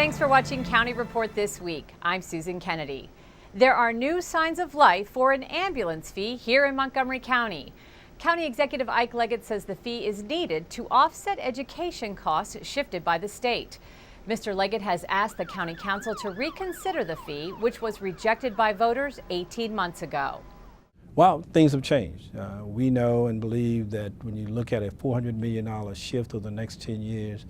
Thanks for watching County Report this week. I'm Susan Kenedy. There are new signs of life for an ambulance fee here in Montgomery County. County Executive Ike Leggett says the fee is needed to offset education costs shifted by the state. Mr. Leggett has asked the County Council to reconsider the fee, which was rejected by voters 18 months ago. Well, things have changed. We know and believe that when you look at a $400 million shift over the next 10 years,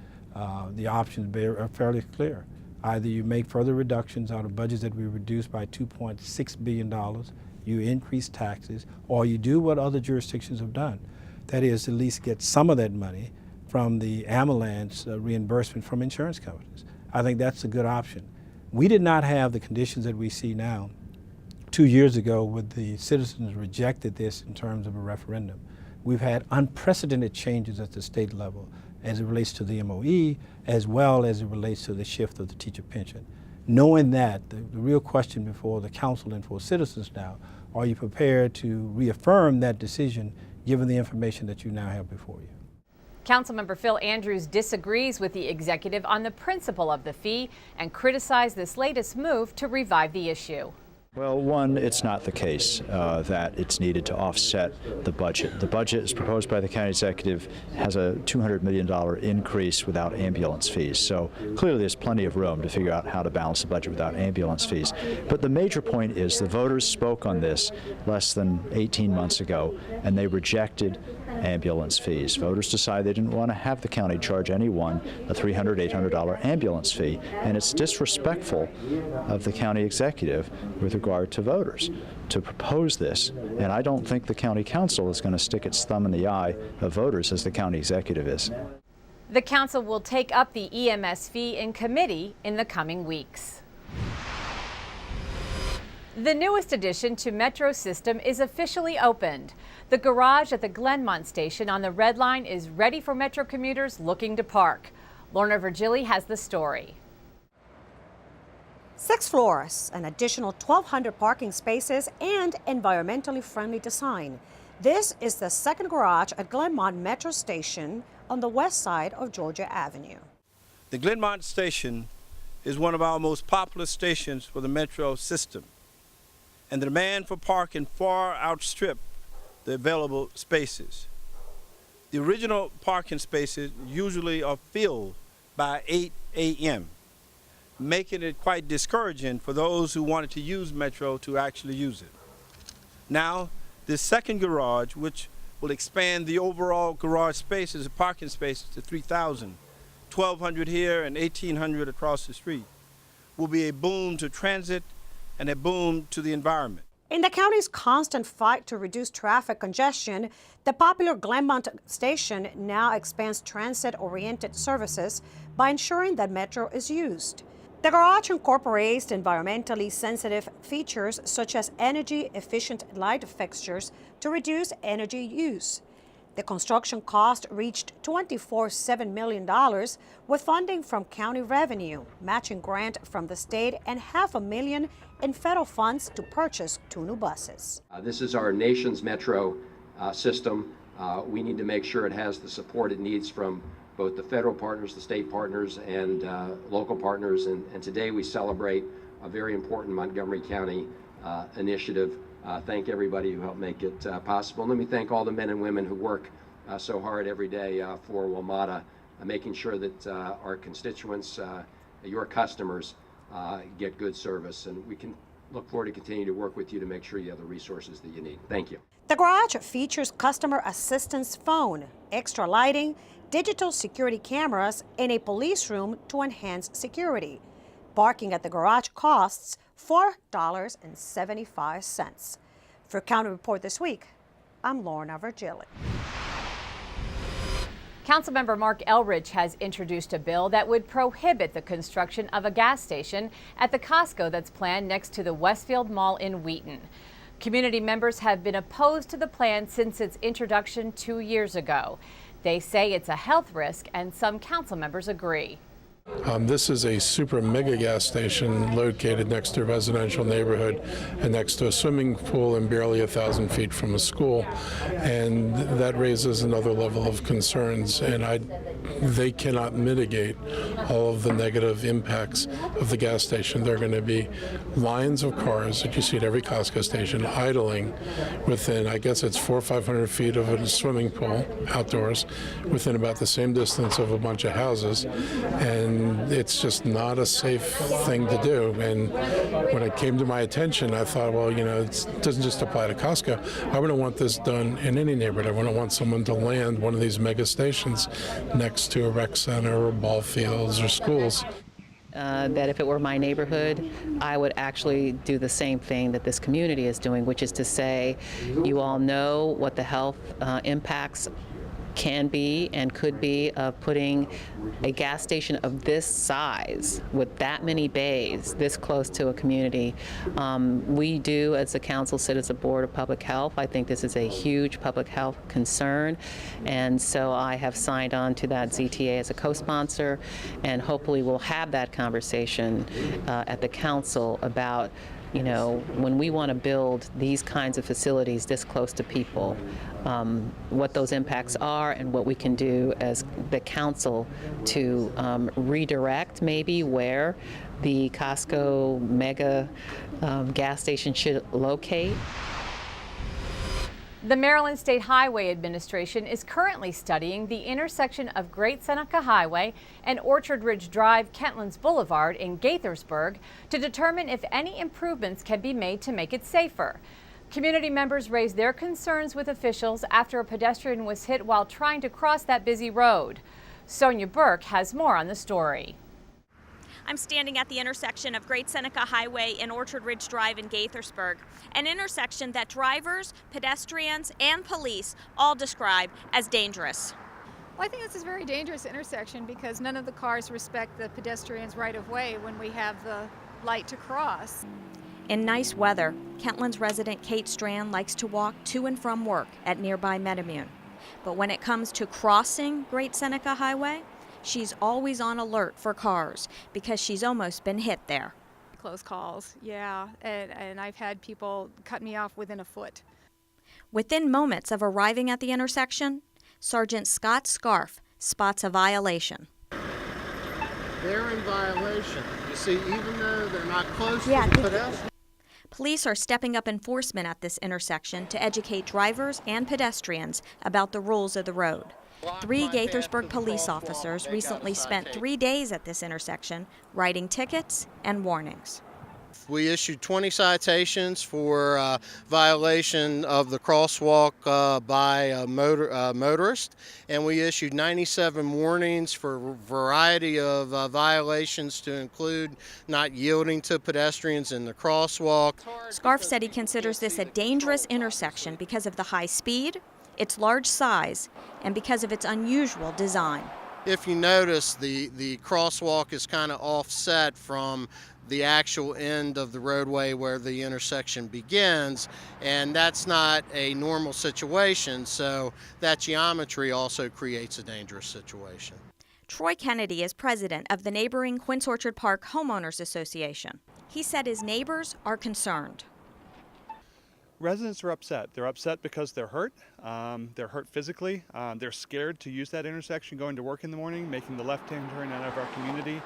the options are fairly clear. Either you make further reductions out of budgets that we reduced by $2.6 billion, you increase taxes, or you do what other jurisdictions have done. That is, at least get some of that money from the ambulance reimbursement from insurance companies. I think that's a good option. We did not have the conditions that we see now 2 years ago when the citizens rejected this in terms of a referendum. We've had unprecedented changes at the state level as it relates to the MOE, as well as it relates to the shift of the teacher pension. Knowing that, the real question before the council and for citizens now, are you prepared to reaffirm that decision given the information that you now have before you? Councilmember Phil Andrews disagrees with the executive on the principle of the fee and criticized this latest move to revive the issue. Well, one, it's not the case that it's needed to offset the budget. The budget as proposed by the county executive has a $200 million increase without ambulance fees. So clearly there's plenty of room to figure out how to balance the budget without ambulance fees. But the major point is the voters spoke on this less than 18 months ago, and they rejected ambulance fees. Voters decided they didn't want to have the county charge anyone a $300, $800 ambulance fee, and it's disrespectful of the county executive with regard to voters to propose this, and I don't think the county council is going to stick its thumb in the eye of voters as the county executive is. The council will take up the EMS fee in committee in the coming weeks. The newest addition to Metro system is officially opened. The garage at the Glenmont station on the Red Line is ready for Metro commuters looking to park. Lorna Virgili has the story. 6 floors, an additional 1,200 parking spaces, and environmentally friendly design. This is the second garage at Glenmont Metro Station on the west side of Georgia Avenue. The Glenmont station is one of our most popular stations for the Metro system, and the demand for parking far outstripped the available spaces. The original parking spaces usually are filled by 8 a.m., making it quite discouraging for those who wanted to use Metro to actually use it. Now, this second garage, which will expand the overall garage spaces, parking spaces to 3,000, 1,200 here and 1,800 across the street, will be a boom to transit and a boom to the environment. In the county's constant fight to reduce traffic congestion, the popular Glenmont station now expands transit-oriented services by ensuring that Metro is used. The garage incorporates environmentally sensitive features such as energy-efficient light fixtures to reduce energy use. The construction cost reached $24.7 million with funding from county revenue, matching grant from the state, and $500,000 in federal funds to purchase 2 new buses. This is our nation's Metro system. We need to make sure it has the support it needs from both the federal partners, the state partners, and local partners. And today we celebrate a very important Montgomery County initiative. Thank everybody who helped make it possible. And let me thank all the men and women who work so hard every day for WMATA, making sure that our constituents, your customers, get good service. And we can look forward to continue to work with you to make sure you have the resources that you need. Thank you. The garage features customer assistance phone, extra lighting, digital security cameras, and a police room to enhance security. Parking at the garage costs $4.75. For County Report this week, I'm Lorna Virgili. Councilmember Mark Elridge has introduced a bill that would prohibit the construction of a gas station at the Costco that's planned next to the Westfield Mall in Wheaton. Community members have been opposed to the plan since its introduction 2 years ago. They say it's a health risk, and some council members agree. This is a super mega gas station located next to a residential neighborhood and next to a swimming pool and barely 1,000 feet from a school, and that raises another level of concerns, and I they cannot mitigate all of the negative impacts of the gas station. There are going to be lines of cars that you see at every Costco station idling within, I guess it's 400 or 500 feet of a swimming pool outdoors, within about the same distance of a bunch of houses, and it's just not a safe thing to do. And when it came to my attention, I thought, well, it doesn't just apply to Costco. I wouldn't want this done in any neighborhood. I wouldn't want someone to land one of these mega stations next to a rec center or ball fields or schools. That if it were my neighborhood, I would actually do the same thing that this community is doing, which is to say, you all know what the health impacts can be and could be of putting a gas station of this size with that many bays this close to a community. We do, as a council, sit as a board of public health. I think this is a huge public health concern, and so I have signed on to that ZTA as a co-sponsor, and hopefully we'll have that conversation at the council about when we want to build these kinds of facilities this close to people, what those impacts are and what we can do as the council to redirect maybe where the Costco mega gas station should locate. The Maryland State Highway Administration is currently studying the intersection of Great Seneca Highway and Orchard Ridge Drive, Kentlands Boulevard in Gaithersburg to determine if any improvements can be made to make it safer. Community members raised their concerns with officials after a pedestrian was hit while trying to cross that busy road. Sonia Burke has more on the story. I'm standing at the intersection of Great Seneca Highway and Orchard Ridge Drive in Gaithersburg, an intersection that drivers, pedestrians, and police all describe as dangerous. Well, I think this is a very dangerous intersection because none of the cars respect the pedestrians' right of way when we have the light to cross. In nice weather, Kentlands resident Kate Strand likes to walk to and from work at nearby Metamune. But when it comes to crossing Great Seneca Highway, she's always on alert for cars because she's almost been hit there. Close calls, yeah, and I've had people cut me off within a foot. Within moments of arriving at the intersection, Sergeant Scott Scarf spots a violation. They're in violation. You see, even though they're not close to the pedestrian. Police are stepping up enforcement at this intersection to educate drivers and pedestrians about the rules of the road. 3 Gaithersburg police officers recently spent 3 days at this intersection writing tickets and warnings. We issued 20 citations for violation of the crosswalk by a motorist, and we issued 97 warnings for a variety of violations to include not yielding to pedestrians in the crosswalk. Scarf said he considers this a dangerous intersection because of the high speed, its large size, and because of its unusual design. If you notice, the crosswalk is kind of offset from the actual end of the roadway where the intersection begins, and that's not a normal situation, so that geometry also creates a dangerous situation. Troy Kennedy is president of the neighboring Quince Orchard Park Homeowners Association. He said his neighbors are concerned. Residents are upset. They're upset because they're hurt. They're hurt physically. They're scared to use that intersection going to work in the morning, making the left-hand turn out of our community.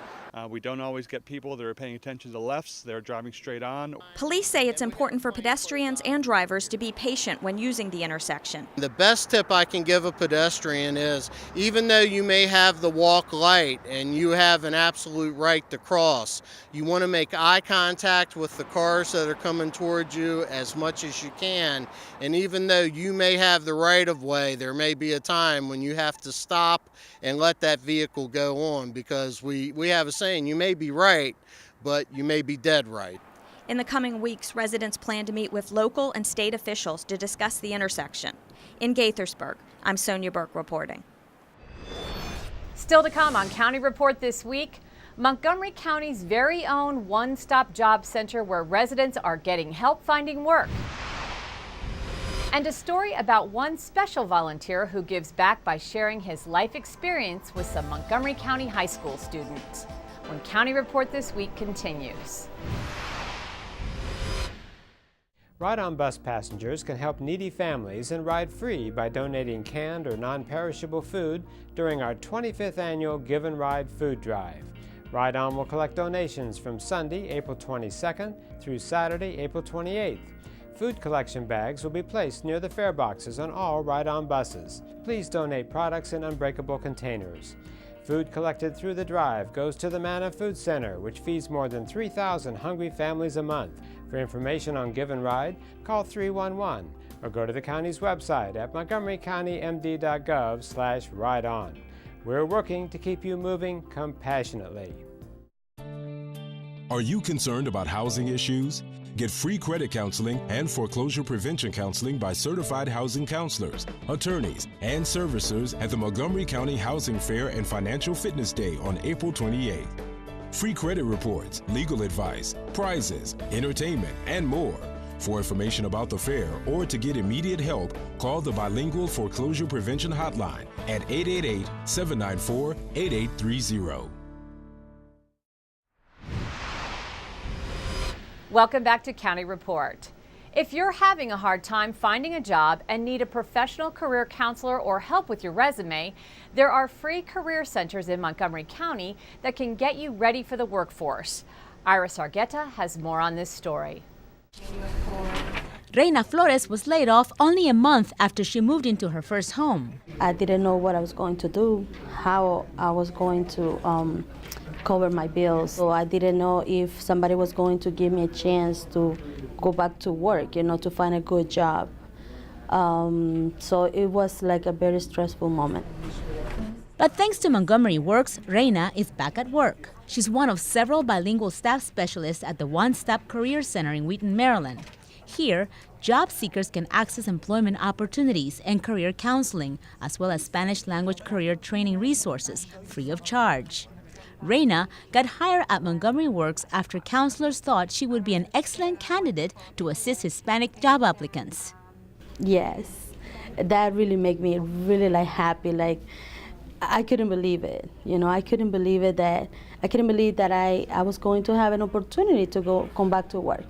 We don't always get people that are paying attention to lefts. They're driving straight on. Police say it's important for pedestrians and drivers to be patient when using the intersection. The best tip I can give a pedestrian is, even though you may have the walk light and you have an absolute right to cross, you want to make eye contact with the cars that are coming towards you as much as you can. And even though you may have the right of way, there may be a time when you have to stop and let that vehicle go on, because we have a saying, you may be right, but you may be dead right. In the coming weeks, residents plan to meet with local and state officials to discuss the intersection. In Gaithersburg, I'm Sonia Burke reporting. Still to come on County Report this week, Montgomery County's very own one-stop job center where residents are getting help finding work. And a story about one special volunteer who gives back by sharing his life experience with some Montgomery County high school students. When County Report this week continues. Ride-On bus passengers can help needy families and ride free by donating canned or non-perishable food during our 25th annual Give and Ride food drive. Ride-On will collect donations from Sunday, April 22nd through Saturday, April 28th. Food collection bags will be placed near the fare boxes on all Ride-On buses. Please donate products in unbreakable containers. Food collected through the drive goes to the Manna Food Center, which feeds more than 3,000 hungry families a month. For information on Give and Ride, call 311 or go to the county's website at montgomerycountymd.gov/rideon. We're working to keep you moving compassionately. Are you concerned about housing issues? Get free credit counseling and foreclosure prevention counseling by certified housing counselors, attorneys, and servicers at the Montgomery County Housing Fair and Financial Fitness Day on April 28th. Free credit reports, legal advice, prizes, entertainment, and more. For information about the fair or to get immediate help, call the Bilingual Foreclosure Prevention Hotline at 888-794-8830. Welcome back to County Report. If you're having a hard time finding a job and need a professional career counselor or help with your resume, there are free career centers in Montgomery County that can get you ready for the workforce. Iris Argueta has more on this story. Reina Flores was laid off only a month after she moved into her first home. I didn't know what I was going to do, how I was going to cover my bills. So I didn't know if somebody was going to give me a chance to go back to work, to find a good job. So it was like a very stressful moment. But thanks to Montgomery Works, Reina is back at work. She's one of several bilingual staff specialists at the One Stop Career Center in Wheaton, Maryland. Here, job seekers can access employment opportunities and career counseling, as well as Spanish language career training resources, free of charge. Reina got hired at Montgomery Works after counselors thought she would be an excellent candidate to assist Hispanic job applicants. Yes, that really made me really happy. I couldn't believe it. I couldn't believe that I was going to have an opportunity to come back to work.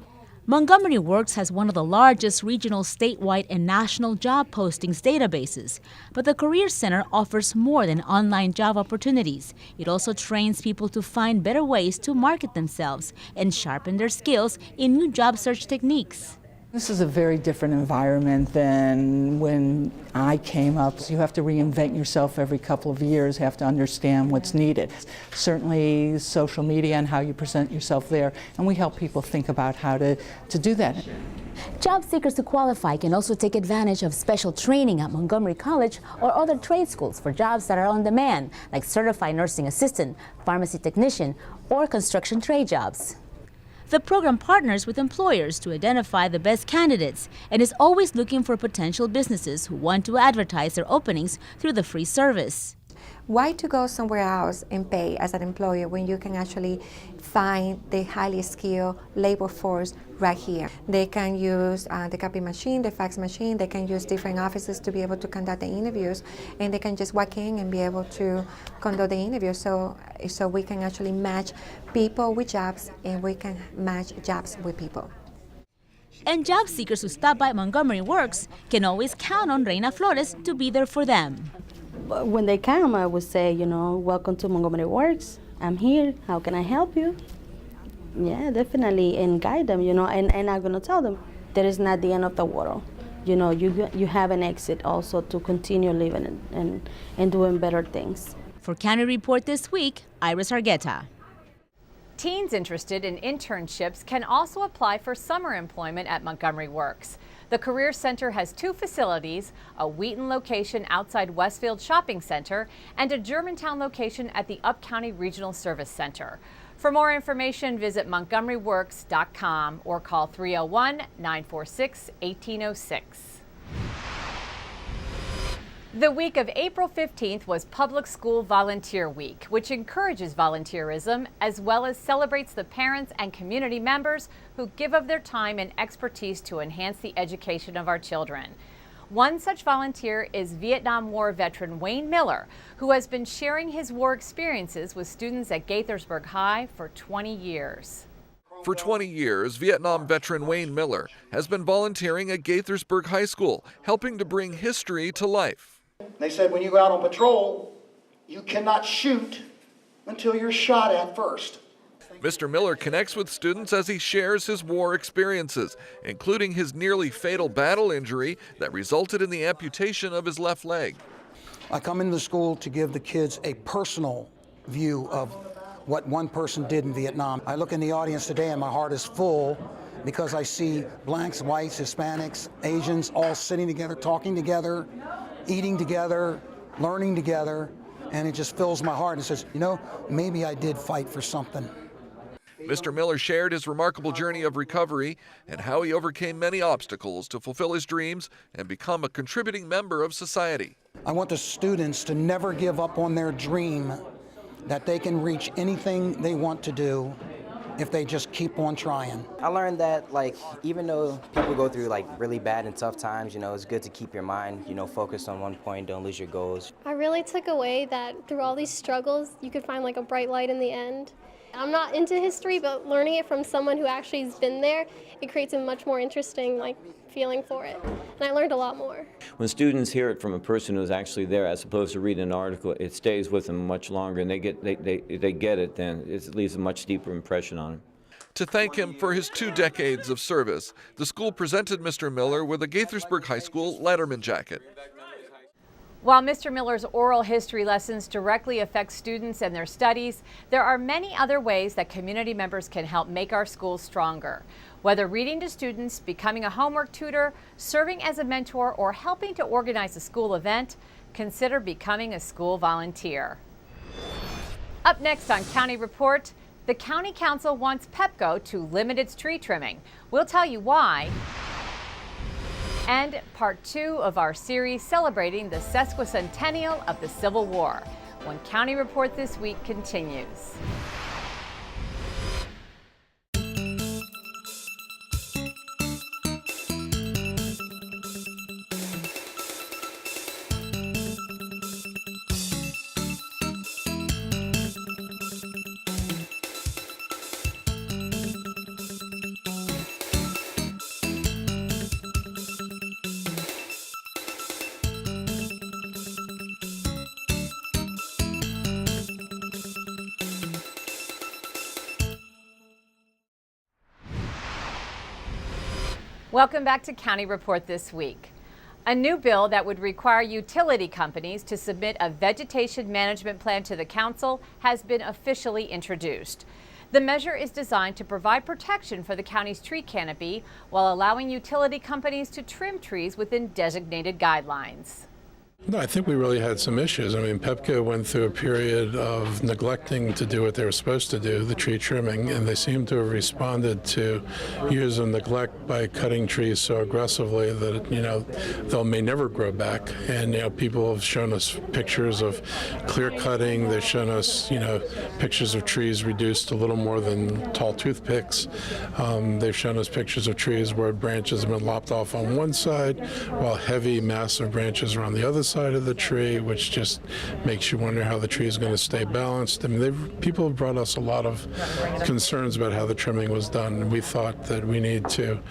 Montgomery Works has one of the largest regional, statewide, and national job postings databases. But the Career Center offers more than online job opportunities. It also trains people to find better ways to market themselves and sharpen their skills in new job search techniques. This is a very different environment than when I came up. So you have to reinvent yourself every couple of years, have to understand what's needed. Certainly social media and how you present yourself there, and we help people think about how to do that. Job seekers who qualify can also take advantage of special training at Montgomery College or other trade schools for jobs that are on demand, like certified nursing assistant, pharmacy technician, or construction trade jobs. The program partners with employers to identify the best candidates and is always looking for potential businesses who want to advertise their openings through the free service. Why to go somewhere else and pay as an employer when you can actually find the highly skilled labor force right here? They can use the copy machine, the fax machine, they can use different offices to be able to conduct the interviews, and they can just walk in and be able to conduct the interview. So we can actually match people with jobs, and we can match jobs with people. And job seekers who stop by Montgomery Works can always count on Reina Flores to be there for them. When they come, I would say, welcome to Montgomery Works. I'm here. How can I help you? Yeah, definitely, and guide them, and I'm going to tell them that is not the end of the world. You have an exit also to continue living and doing better things. For County Report this week, Iris Argueta. Teens interested in internships can also apply for summer employment at Montgomery Works. The Career Center has 2 facilities, a Wheaton location outside Westfield Shopping Center and a Germantown location at the Up-County Regional Service Center. For more information, visit montgomeryworks.com or call 301-946-1806. The week of April 15th was Public School Volunteer Week, which encourages volunteerism as well as celebrates the parents and community members who give of their time and expertise to enhance the education of our children. One such volunteer is Vietnam War veteran Wayne Miller, who has been sharing his war experiences with students at Gaithersburg High for 20 years. For 20 years, Vietnam veteran Wayne Miller has been volunteering at Gaithersburg High School, helping to bring history to life. They said when you go out on patrol, you cannot shoot until you're shot at first. Mr. Miller connects with students as he shares his war experiences, including his nearly fatal battle injury that resulted in the amputation of his left leg. I come into the school to give the kids a personal view of what one person did in Vietnam. I look in the audience today and my heart is full because I see blacks, whites, Hispanics, Asians all sitting together, talking together, eating together, learning together, and it just fills my heart and says, you know, maybe I did fight for something. Mr. Miller shared his remarkable journey of recovery and how he overcame many obstacles to fulfill his dreams and become a contributing member of society. I want the students to never give up on their dream, that they can reach anything they want to do if they just keep on trying. I learned that, even though people go through really bad and tough times, it's good to keep your mind, focused on one point, don't lose your goals. I really took away that through all these struggles, you could find a bright light in the end. I'm not into history, but learning it from someone who actually has been there, it creates a much more interesting feeling for it. And I learned a lot more. When students hear it from a person who's actually there, as opposed to reading an article, it stays with them much longer, and they get it. Then it leaves a much deeper impression on them. To thank him for his 2 decades of service, the school presented Mr. Miller with a Gaithersburg High School Letterman jacket. While Mr. Miller's oral history lessons directly affect students and their studies, there are many other ways that community members can help make our schools stronger. Whether reading to students, becoming a homework tutor, serving as a mentor, or helping to organize a school event, consider becoming a school volunteer. Up next on County Report, the County Council wants Pepco to limit its tree trimming. We'll tell you why. And part 2 of our series celebrating the sesquicentennial of the Civil War, when County Report This Week continues. Welcome back to County Report This Week. A new bill that would require utility companies to submit a vegetation management plan to the council has been officially introduced. The measure is designed to provide protection for the county's tree canopy while allowing utility companies to trim trees within designated guidelines. No, I think we really had some issues. I mean, Pepco went through a period of neglecting to do what they were supposed to do, the tree trimming, and they seem to have responded to years of neglect by cutting trees so aggressively that, they may never grow back. And, people have shown us pictures of clear cutting. They've shown us, pictures of trees reduced to little more than tall toothpicks. They've shown us pictures of trees where branches have been lopped off on one side, while heavy, massive branches are on the other side of the tree, which just makes you wonder how the tree is going to stay balanced. I mean, people have brought us a lot of concerns about how the trimming was done, and we thought that we need to,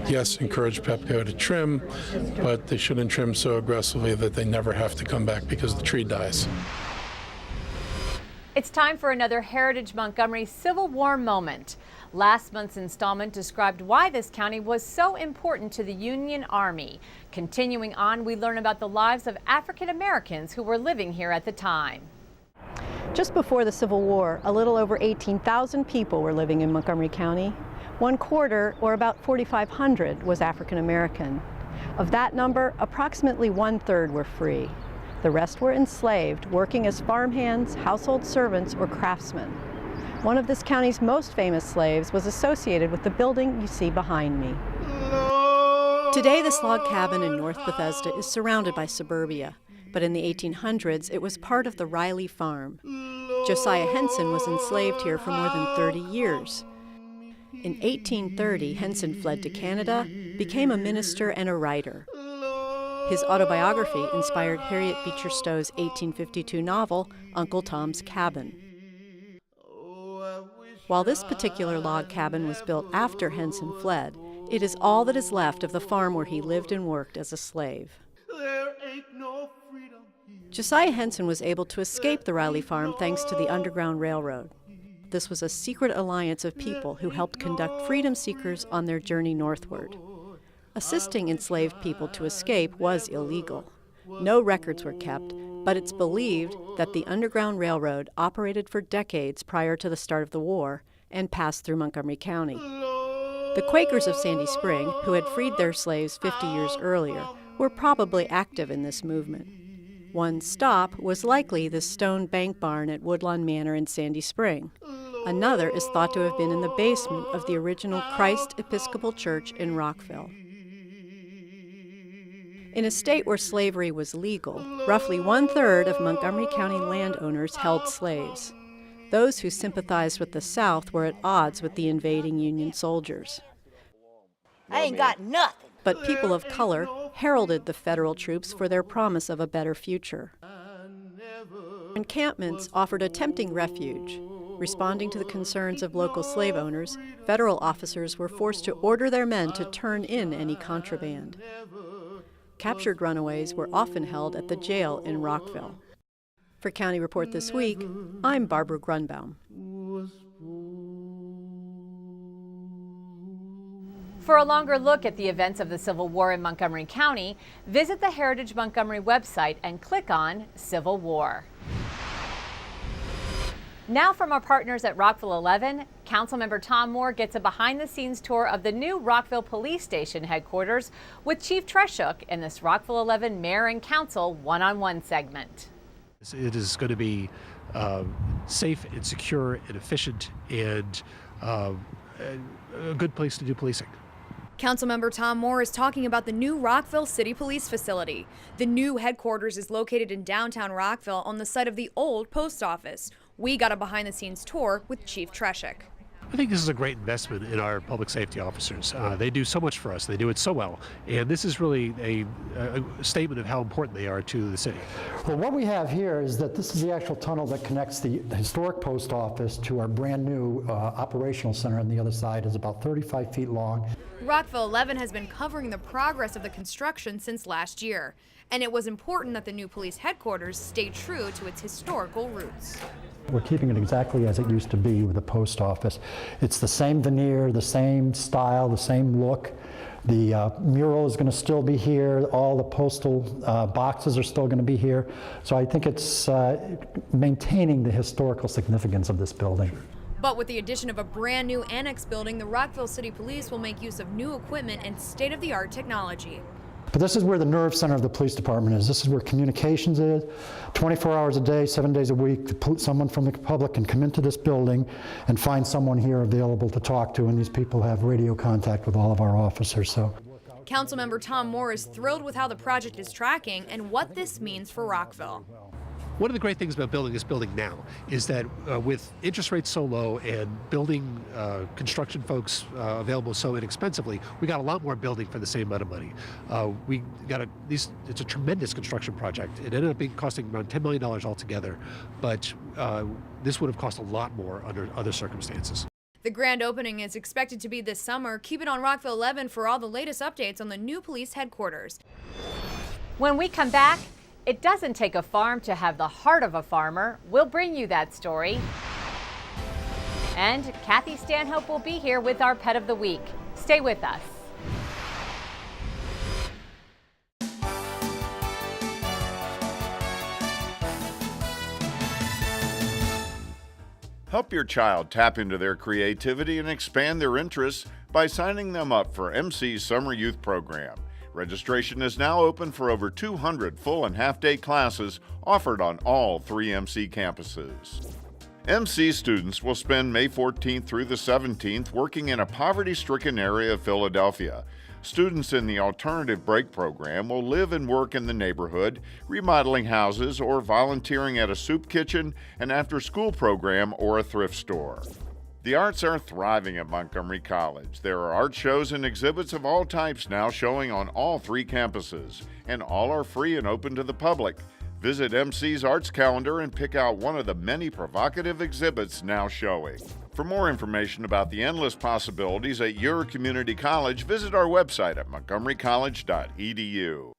yes, encourage Pepco to trim, but they shouldn't trim so aggressively that they never have to come back because the tree dies. It's time for another Heritage Montgomery Civil War moment. Last month's installment described why this county was so important to the Union Army. Continuing on, we learn about the lives of African Americans who were living here at the time. Just before the Civil War, a little over 18,000 people were living in Montgomery County. 1/4, or about 4,500, was African American. Of that number, approximately 1/3 were free. The rest were enslaved, working as farmhands, household servants, or craftsmen. One of this county's most famous slaves was associated with the building you see behind me. Today, this log cabin in North Bethesda is surrounded by suburbia, but in the 1800s, it was part of the Riley farm. Josiah Henson was enslaved here for more than 30 years. In 1830, Henson fled to Canada, became a minister and a writer. His autobiography inspired Harriet Beecher Stowe's 1852 novel, Uncle Tom's Cabin. While this particular log cabin was built after Henson fled, it is all that is left of the farm where he lived and worked as a slave. Josiah Henson was able to escape the Riley farm thanks to the Underground Railroad. This was a secret alliance of people who helped conduct freedom seekers on their journey northward. Assisting enslaved people to escape was illegal. No records were kept, but it's believed that the Underground Railroad operated for decades prior to the start of the war and passed through Montgomery County. The Quakers of Sandy Spring, who had freed their slaves 50 years earlier, were probably active in this movement. One stop was likely the stone bank barn at Woodlawn Manor in Sandy Spring. Another is thought to have been in the basement of the original Christ Episcopal Church in Rockville. In a state where slavery was legal, roughly 1/3 of Montgomery County landowners held slaves. Those who sympathized with the South were at odds with the invading Union soldiers. I ain't got nothing. But people of color heralded the federal troops for their promise of a better future. Encampments offered a tempting refuge. Responding to the concerns of local slave owners, federal officers were forced to order their men to turn in any contraband. Captured runaways were often held at the jail in Rockville. For County Report This Week, I'm Barbara Grunbaum. For a longer look at the events of the Civil War in Montgomery County, visit the Heritage Montgomery website and click on Civil War. Now from our partners at Rockville 11, Councilmember Tom Moore gets a behind-the-scenes tour of the new Rockville Police Station headquarters with Chief Treshuk in this Rockville 11 Mayor and Council one-on-one segment. It is going to be safe and secure and efficient and a good place to do policing. Councilmember Tom Moore is talking about the new Rockville City Police facility. The new headquarters is located in downtown Rockville on the site of the old post office. We got a behind-the-scenes tour with Chief Treshuk. I think this is a great investment in our public safety officers. They do so much for us. They do it so well. And this is really a statement of how important they are to the city. Well, what we have here is that this is the actual tunnel that connects the historic post office to our brand new operational center on the other side. Is about 35 feet long. Rockville 11 has been covering the progress of the construction since last year. And it was important that the new police headquarters stay true to its historical roots. We're keeping it exactly as it used to be with the post office. It's the same veneer, the same style, the same look. The mural is going to still be here. All the postal boxes are still going to be here. So I think it's maintaining the historical significance of this building. But with the addition of a brand new annex building, the Rockville City Police will make use of new equipment and state-of-the-art technology. But this is where the nerve center of the police department is. This is where communications is. 24 hours a day, 7 days a week, someone from the public can come into this building and find someone here available to talk to, and these people have radio contact with all of our officers. So, Councilmember Tom Moore is thrilled with how the project is tracking and what this means for Rockville. One of the great things about building this building now is that with interest rates so low and building construction folks available so inexpensively, we got a lot more building for the same amount of money. It's a tremendous construction project. It ended up costing around $10 million altogether, but this would have cost a lot more under other circumstances. The grand opening is expected to be this summer. Keep it on Rockville 11 for all the latest updates on the new police headquarters. When we come back, it doesn't take a farm to have the heart of a farmer. We'll bring you that story. And Kathy Stanhope will be here with our Pet of the Week. Stay with us. Help your child tap into their creativity and expand their interests by signing them up for MC's Summer Youth Program. Registration is now open for over 200 full and half-day classes offered on all 3 MC campuses. MC students will spend May 14th through the 17th working in a poverty-stricken area of Philadelphia. Students in the Alternative Break program will live and work in the neighborhood, remodeling houses or volunteering at a soup kitchen, an after-school program, or a thrift store. The arts are thriving at Montgomery College. There are art shows and exhibits of all types now showing on all 3 campuses, and all are free and open to the public. Visit MC's Arts Calendar and pick out one of the many provocative exhibits now showing. For more information about the endless possibilities at your community college, visit our website at montgomerycollege.edu.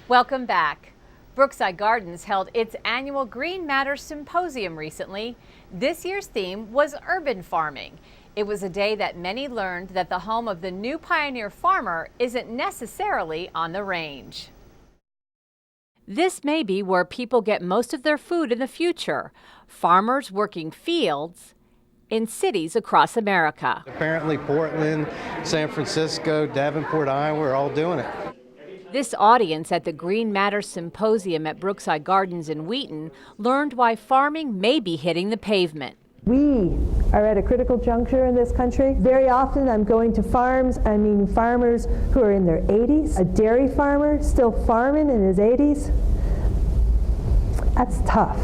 Welcome back. Brookside Gardens held its annual Green Matters Symposium recently. This year's theme was urban farming. It was a day that many learned that the home of the new pioneer farmer isn't necessarily on the range. This may be where people get most of their food in the future. Farmers working fields in cities across America. Apparently Portland, San Francisco, Davenport, Iowa are all doing it. This audience at the Green Matters Symposium at Brookside Gardens in Wheaton learned why farming may be hitting the pavement. We are at a critical juncture in this country. Very often I'm going to farms, I mean farmers who are in their 80s. A dairy farmer still farming in his 80s. That's tough.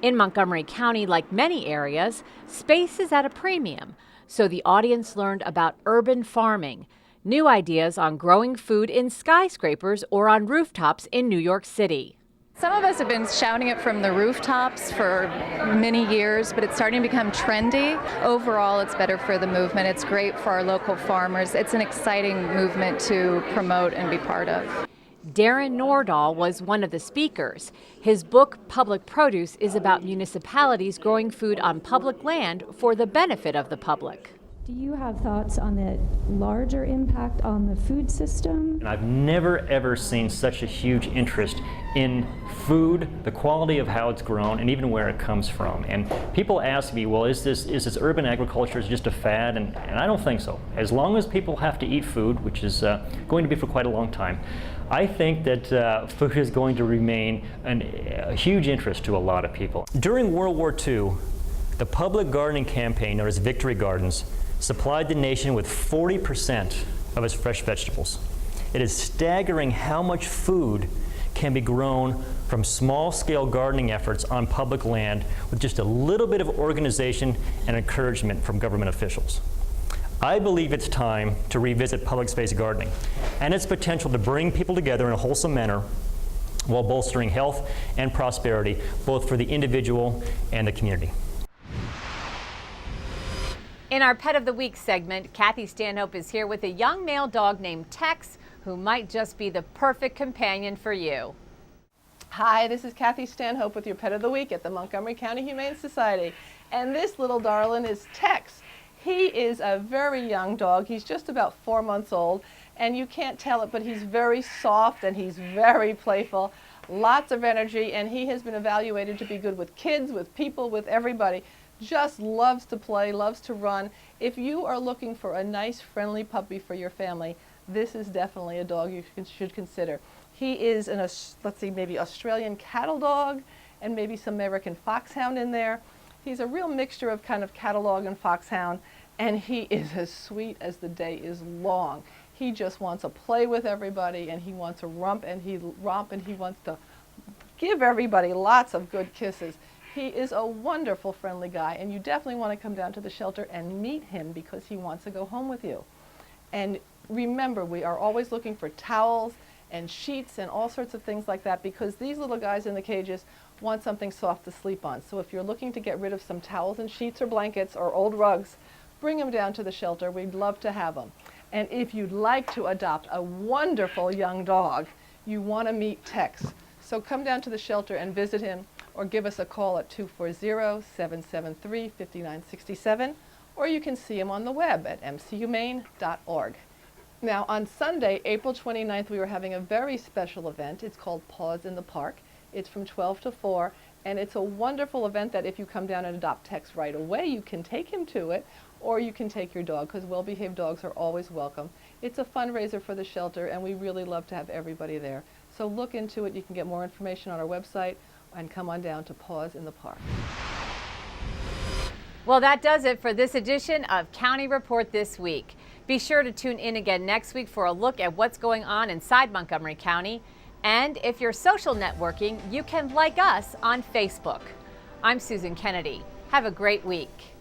In Montgomery County, like many areas, space is at a premium. So the audience learned about urban farming, new ideas on growing food in skyscrapers or on rooftops in New York City. Some of us have been shouting it from the rooftops for many years, but it's starting to become trendy. Overall, it's better for the movement. It's great for our local farmers. It's an exciting movement to promote and be part of. Darren Nordahl was one of the speakers. His book, Public Produce, is about municipalities growing food on public land for the benefit of the public. Do you have thoughts on the larger impact on the food system? And I've never ever seen such a huge interest in food, the quality of how it's grown, and even where it comes from. And people ask me, well, is this urban agriculture just a fad? And I don't think so. As long as people have to eat food, which is going to be for quite a long time, I think that food is going to remain a huge interest to a lot of people. During World War II, the public gardening campaign known as Victory Gardens supplied the nation with 40% of its fresh vegetables. It is staggering how much food can be grown from small-scale gardening efforts on public land with just a little bit of organization and encouragement from government officials. I believe it's time to revisit public space gardening and its potential to bring people together in a wholesome manner while bolstering health and prosperity, both for the individual and the community. In our Pet of the Week segment, Kathy Stanhope is here with a young male dog named Tex, who might just be the perfect companion for you. Hi, this is Kathy Stanhope with your Pet of the Week at the Montgomery County Humane Society. And this little darling is Tex. He is a very young dog. He's just about 4 months old, and you can't tell it, but he's very soft and he's very playful. Lots of energy, and he has been evaluated to be good with kids, with people, with everybody. Just loves to play, loves to run. If you are looking for a nice, friendly puppy for your family, this is definitely a dog you should consider. He is let's see, maybe Australian cattle dog and maybe some American foxhound in there. He's a real mixture of kind of cattle dog and foxhound, and he is as sweet as the day is long. He just wants to play with everybody, and he wants to romp, and he wants to give everybody lots of good kisses. He is a wonderful, friendly guy, and you definitely want to come down to the shelter and meet him because he wants to go home with you. And remember, we are always looking for towels and sheets and all sorts of things like that because these little guys in the cages want something soft to sleep on. So if you're looking to get rid of some towels and sheets or blankets or old rugs, bring them down to the shelter. We'd love to have them. And if you'd like to adopt a wonderful young dog, you want to meet Tex. So come down to the shelter and visit him, or give us a call at 240-773-5967, or you can see him on the web at mchumane.org. Now on Sunday, April 29th, we were having a very special event. It's called Paws in the Park. It's from 12 to 4, and it's a wonderful event that if you come down and adopt Tex right away, you can take him to it, or you can take your dog, because well-behaved dogs are always welcome. It's a fundraiser for the shelter, and we really love to have everybody there. So look into it. You can get more information on our website, and come on down to Paws in the Park. Well, that does it for this edition of County Report This Week. Be sure to tune in again next week for a look at what's going on inside Montgomery County. And if you're social networking, you can like us on Facebook. I'm Susan Kenedy. Have a great week.